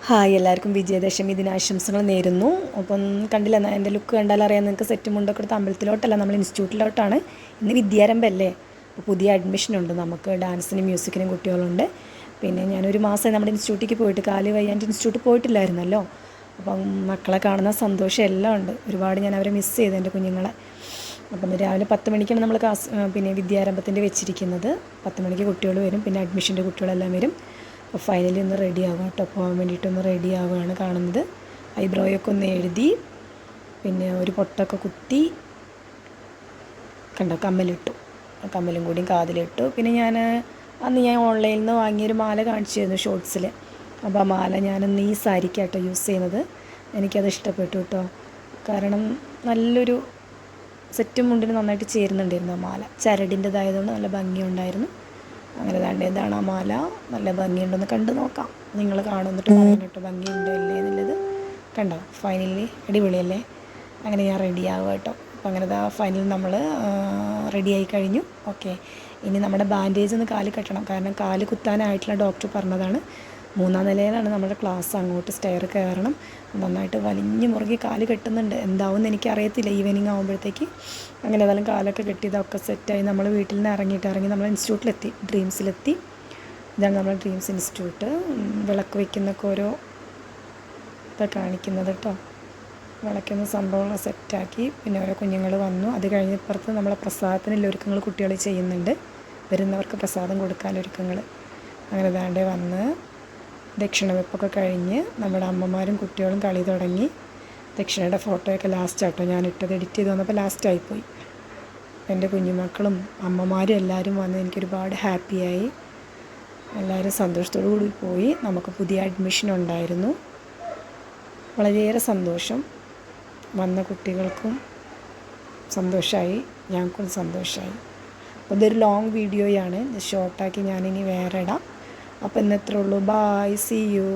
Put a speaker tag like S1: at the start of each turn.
S1: Hi, എല്ലാവർക്കും വിജയദശമി ദിനാശംസകൾ നേരുന്നു. അപ്പം കണ്ടില്ല, എൻ്റെ ലുക്ക് കണ്ടാൽ അറിയാം നിങ്ങൾക്ക്. സെറ്റ് മുണ്ടൊക്കെ എടുത്ത് അമ്പലത്തിലോട്ടല്ല, നമ്മൾ ഇൻസ്റ്റിറ്റ്യൂട്ടിലോട്ടാണ്. ഇന്ന് വിദ്യാരംഭമല്ലേ, അപ്പോൾ പുതിയ അഡ്മിഷനുണ്ട് നമുക്ക്. ഡാൻസിനും മ്യൂസിക്കിനും കുട്ടികളുണ്ട്. പിന്നെ ഞാനൊരു മാസമായി നമ്മുടെ ഇൻസ്റ്റിറ്റ്യൂട്ടിലേക്ക് പോയിട്ട്, കാല് വയ്യാണ്ട് ഇൻസ്റ്റിറ്റ്യൂട്ടിൽ പോയിട്ടില്ലായിരുന്നല്ലോ. അപ്പം മക്കളെ കാണുന്ന സന്തോഷം എല്ലാം ഉണ്ട്. ഒരുപാട് ഞാൻ അവരെ മിസ്സ് ചെയ്തു, എൻ്റെ കുഞ്ഞുങ്ങളെ. അപ്പം രാവിലെ 10 മണിക്കാണ് നമ്മൾ ക്ലാസ് വിദ്യാരംഭത്തിൻ്റെ വെച്ചിരിക്കുന്നത്. 10 മണിക്ക് കുട്ടികൾ വരും, പിന്നെ അഡ്മിഷൻ്റെ കുട്ടികളെല്ലാം വരും. അപ്പോൾ ഫൈനലി ഒന്ന് റെഡി ആവുക കേട്ടോ. പോകാൻ വേണ്ടിയിട്ടൊന്ന് റെഡി ആവുകയാണ് കാണുന്നത്. ഐബ്രോയൊക്കെ ഒന്ന് എഴുതി, പിന്നെ ഒരു പൊട്ടൊക്കെ കുത്തി, കണ്ടോ, കമ്മലിട്ടു. കമ്മലും കൂടിയും കാതിലിട്ടു. പിന്നെ അന്ന് ഞാൻ ഓൺലൈനിൽ നിന്ന് വാങ്ങിയൊരു മാല കാണിച്ചിരുന്നു ഷോർട്സിൽ. അപ്പോൾ ആ മാല ഞാനിന്ന് ഈ സാരിക്കാട്ടോ യൂസ് ചെയ്യുന്നത്. എനിക്കത് ഇഷ്ടപ്പെട്ടു കേട്ടോ. കാരണം നല്ലൊരു സെറ്റും മുണ്ടിന് നന്നായിട്ട് ചേരുന്നുണ്ടായിരുന്നു ആ മാല. ചരടിൻ്റെതായതുകൊണ്ട് നല്ല ഭംഗിയുണ്ടായിരുന്നു. അങ്ങനെ ഇതാണ് ആ മാല. നല്ല ഭംഗിയുണ്ടെന്ന് കണ്ടു നോക്കാം. നിങ്ങൾ കാണുന്നിട്ട് പറയണം കേട്ടോ, ഭംഗിയുണ്ടോ ഇല്ലേ എന്നുള്ളത്. കണ്ടോ, ഫൈനലി അടിപൊളിയല്ലേ. അങ്ങനെ ഞാൻ റെഡി ആവുക കേട്ടോ. അപ്പോൾ അങ്ങനെ ഫൈനൽ നമ്മൾ റെഡിയായി കഴിഞ്ഞു. ഓക്കെ, ഇനി നമ്മുടെ ബാൻഡേജ് ഒന്ന് കാല് കെട്ടണം. കാരണം കാല് കുത്താനായിട്ടുള്ള ഡോക്ടർ പറഞ്ഞതാണ്. 3-ാം നിലയിലാണ് നമ്മുടെ ക്ലാസ്. അങ്ങോട്ട് സ്റ്റെയർ കയറണം. നന്നായിട്ട് വലിഞ്ഞ് മുറുകി കാല് കെട്ടുന്നുണ്ട്. എന്താവുമെന്ന് എനിക്കറിയത്തില്ല ഈവനിങ് ആകുമ്പോഴത്തേക്ക്. അങ്ങനെ ഏതായാലും കാലൊക്കെ കെട്ടി ഇതൊക്കെ സെറ്റായി നമ്മൾ വീട്ടിൽ നിന്ന് ഇറങ്ങി നമ്മൾ ഇൻസ്റ്റിറ്റ്യൂട്ടിലെത്തി, ഡ്രീംസിലെത്തി. ഇതാണ് നമ്മുടെ ഡ്രീംസ് ഇൻസ്റ്റിറ്റ്യൂട്ട്. വിളക്ക് വയ്ക്കുന്നൊക്കെ ഓരോ ഇതൊക്കെ കാണിക്കുന്നത് കേട്ടോ. വിളക്കുന്ന സംഭവങ്ങൾ സെറ്റാക്കി. പിന്നെ ഓരോ കുഞ്ഞുങ്ങൾ വന്നു. അത് കഴിഞ്ഞപ്പുറത്ത് നമ്മളെ പ്രസാദത്തിനുള്ള ഒരുക്കങ്ങൾ കുട്ടികൾ ചെയ്യുന്നുണ്ട്. വരുന്നവർക്ക് പ്രസാദം കൊടുക്കാൻ ഒരുക്കങ്ങൾ. അങ്ങനെ ദാണ്ടേ വന്ന് ദക്ഷിണ വെപ്പൊക്കെ കഴിഞ്ഞ് നമ്മുടെ അമ്മമാരും കുട്ടികളും കളി തുടങ്ങി. ദക്ഷിണയുടെ ഫോട്ടോയൊക്കെ ലാസ്റ്റാട്ടോ ഞാനിട്ടത്. എഡിറ്റ് ചെയ്ത് വന്നപ്പോൾ ലാസ്റ്റായിപ്പോയി. എൻ്റെ കുഞ്ഞുമക്കളും അമ്മമാരും എല്ലാവരും വന്ന് എനിക്കൊരുപാട് ഹാപ്പിയായി. എല്ലാവരും സന്തോഷത്തോടു കൂടി പോയി. നമുക്ക് പുതിയ അഡ്മിഷൻ ഉണ്ടായിരുന്നു. വളരെയേറെ സന്തോഷം. വന്ന കുട്ടികൾക്കും സന്തോഷമായി, ഞങ്ങൾക്കും സന്തോഷമായി. അപ്പോൾ ഇതൊരു ലോങ് വീഡിയോയാണ്. ഷോർട്ടാക്കി ഞാനിനി വേറെ ഇടാം. അപ്പോൾ ഇന്നത്രേ ഉള്ളൂ. Bye, see U.